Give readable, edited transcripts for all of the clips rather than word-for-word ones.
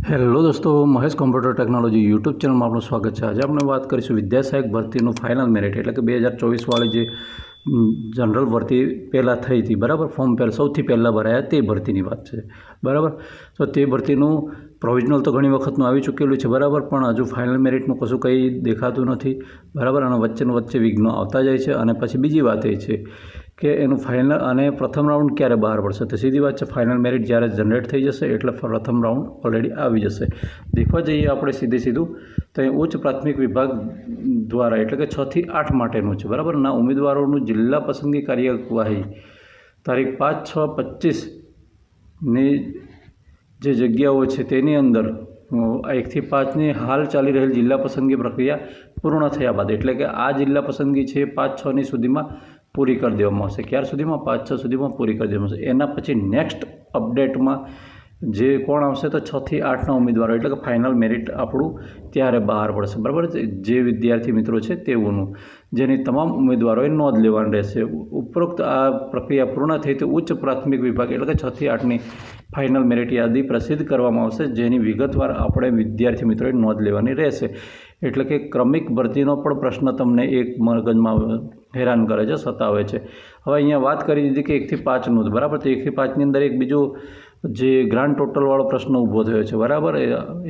Hello દોસ્તો, Mahesh computer technology YouTube ચેનલમાં આપનું સ્વાગત છે। આજે આપણે વાત કરીશું વિદ્યા સહાયક ભરતીનું ફાઇનલ મેરિટ એટલે કે 2024 વાળી જે જનરલ ભરતી પહેલાં થઈ હતી, બરાબર। ફોર્મ સૌથી પહેલાં ભરાયા તે ભરતીની વાત છે, બરાબર। તો તે ભરતીનું પ્રોવિઝનલ તો ઘણી વખતનું આવી ચૂકેલું છે, બરાબર, પણ હજુ ફાઇનલ મેરિટનું કશું કંઈ દેખાતું નથી, બરાબર। અને વચ્ચે વિઘ્નો આવતા જાય છે। અને પછી બીજી વાત એ છે કે એનું ફાઇનલ અને પ્રથમ રાઉન્ડ ક્યારે બહાર પડશે, તો સીધી વાત છે ફાઇનલ મેરિટ જ્યારે જનરેટ થઈ જશે એટલે પ્રથમ રાઉન્ડ ઓલરેડી આવી જશે। દેખવા જઈએ આપણે સીધું તો એ ઉચ્ચ પ્રાથમિક વિભાગ દ્વારા એટલે કે 6 થી 8 માટેનું છે, બરાબર। ના ઉમેદવારોનું જિલ્લા પસંદગી કાર્યવાહી તારીખ 5/6/25ની જે જગ્યાઓ છે તેની અંદર 1 થી 5ની હાલ ચાલી રહેલ જિલ્લા પસંદગી પ્રક્રિયા પૂર્ણ થયા બાદ એટલે કે આ જિલ્લા પસંદગી છે 5/6ની સુધીમાં પૂરી કરી દેવામાં આવશે। ક્યાર સુધીમાં? 5/6 સુધીમાં પૂરી કરી દેવામાં આવશે। એના પછી નેક્સ્ટ અપડેટમાં જે કોણ આવશે તો 6 થી 8ના ઉમેદવારો એટલે કે ફાઇનલ મેરિટ આપણું ત્યારે બહાર પડશે, બરાબર। જે વિદ્યાર્થી મિત્રો છે તેઓનું, જેની તમામ ઉમેદવારોએ નોંધ લેવાની રહેશે। ઉપરોક્ત આ પ્રક્રિયા પૂર્ણ થઈ તો ઉચ્ચ પ્રાથમિક વિભાગ એટલે કે 6 થી 8ની ફાઇનલ મેરિટ યાદી પ્રસિદ્ધ કરવામાં આવશે, જેની વિગતવાર આપણે વિદ્યાર્થી મિત્રોએ નોંધ લેવાની રહેશે। એટલે કે ક્રમિક ભરતીનો પણ પ્રશ્ન તમને એક મગજમાં હેરાન કરે છે, સતાવે છે। હવે અહીંયા વાત કરી દીધી કે 1 થી 5નું, બરાબર। તો 1 થી 5ની અંદર એક બીજો જે ગ્રાન્ડ ટોટલવાળો પ્રશ્ન ઊભો થયો છે, બરાબર।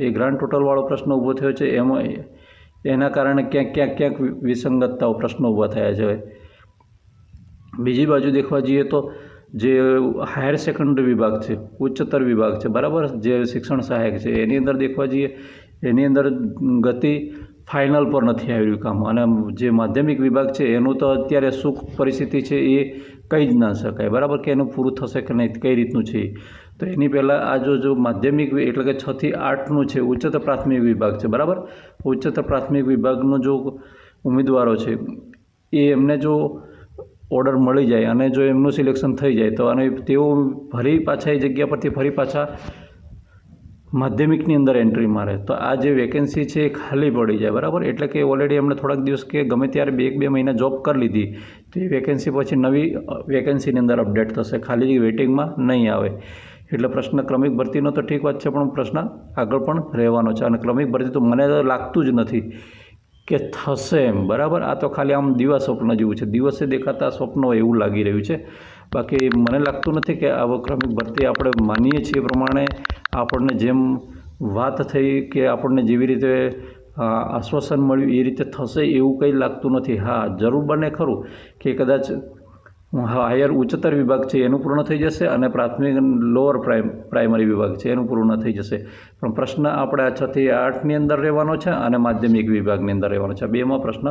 એ ગ્રાન્ડ ટોટલવાળો પ્રશ્ન ઊભો થયો છે, એમાં એના કારણે ક્યાંક વિસંગતતાઓ પ્રશ્નો ઊભા થયા છે। બીજી બાજુ દેખવા જઈએ તો જે હાયર સેકન્ડરી વિભાગ છે, ઉચ્ચતર વિભાગ છે, બરાબર, જે શિક્ષણ સહાયક છે, એની અંદર દેખવા જઈએ એની અંદર ગતિ ફાઇનલ પર નથી આવ્યું કામ। અને જે માધ્યમિક વિભાગ છે એનું તો અત્યારે શું પરિસ્થિતિ છે એ કહી જ ના શકાય, બરાબર, કે એનું પૂરું થશે કે નહીં, કઈ રીતનું છે। તો એની પહેલાં આ જો માધ્યમિક એટલે કે 6 થી 8નું છે ઉચ્ચતર પ્રાથમિક વિભાગ છે, બરાબર। ઉચ્ચતર પ્રાથમિક વિભાગનો જો ઉમેદવારો છે એ એમને જો ઓર્ડર મળી જાય અને જો એમનું સિલેક્શન થઈ જાય તો અને તેઓ ફરી પાછા એ જગ્યા પરથી ફરી પાછા માધ્યમિકની અંદર એન્ટ્રી મારે તો આ જે વેકેન્સી છે એ ખાલી પડી જાય, બરાબર। એટલે કે ઓલરેડી એમણે થોડાક દિવસ કે ગમે ત્યારે 1-2 મહિના જોબ કરી લીધી તો એ વેકેન્સી પછી નવી વેકેન્સીની અંદર અપડેટ થશે, ખાલી વેઇટિંગમાં નહીં આવે। એટલે પ્રશ્ન ક્રમિક ભરતીનો તો ઠીક વાત છે, પણ પ્રશ્ન આગળ પણ રહેવાનો છે। અને ક્રમિક ભરતી તો મને લાગતું જ નથી કે થશે એમ, બરાબર। આ તો ખાલી આમ દિવા સ્વપ્ન જેવું છે, દિવસે દેખાતા સ્વપ્નો એવું લાગી રહ્યું છે। બાકી મને લાગતું નથી કે આ ક્રમિક ભરતી આપણે માનીએ છીએ પ્રમાણે આપણને જેમ વાત થઈ કે આપણને જેવી રીતે આશ્વાસન મળ્યું એ રીતે થશે એવું કંઈ લાગતું નથી। હા, જરૂર બને ખરું કે કદાચ હાયર ઉચ્ચતર વિભાગ છે એનું પૂર્ણ થઈ જશે અને પ્રાથમિક લોઅર પ્રાઇમરી વિભાગ છે એનું પૂર્ણ થઈ જશે, પણ પ્રશ્ન આપણે આ 6 થી 8ની અંદર રહેવાનો છે અને માધ્યમિક વિભાગની અંદર રહેવાનો છે, બેમાં પ્રશ્ન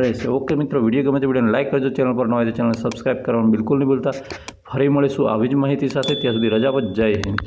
રહેશે। ઓકે મિત્રો, વિડીયો ગમે તો વિડીયોને લાઇક કરજો, ચેનલ પર ન હોય તો ચેનલને સબસ્ક્રાઈબ કરવાનું બિલકુલ નહીં ભૂલતા। ફરી મળીશું આવી જ માહિતી સાથે, ત્યાં સુધી રજા આપો, જય હિન્દ।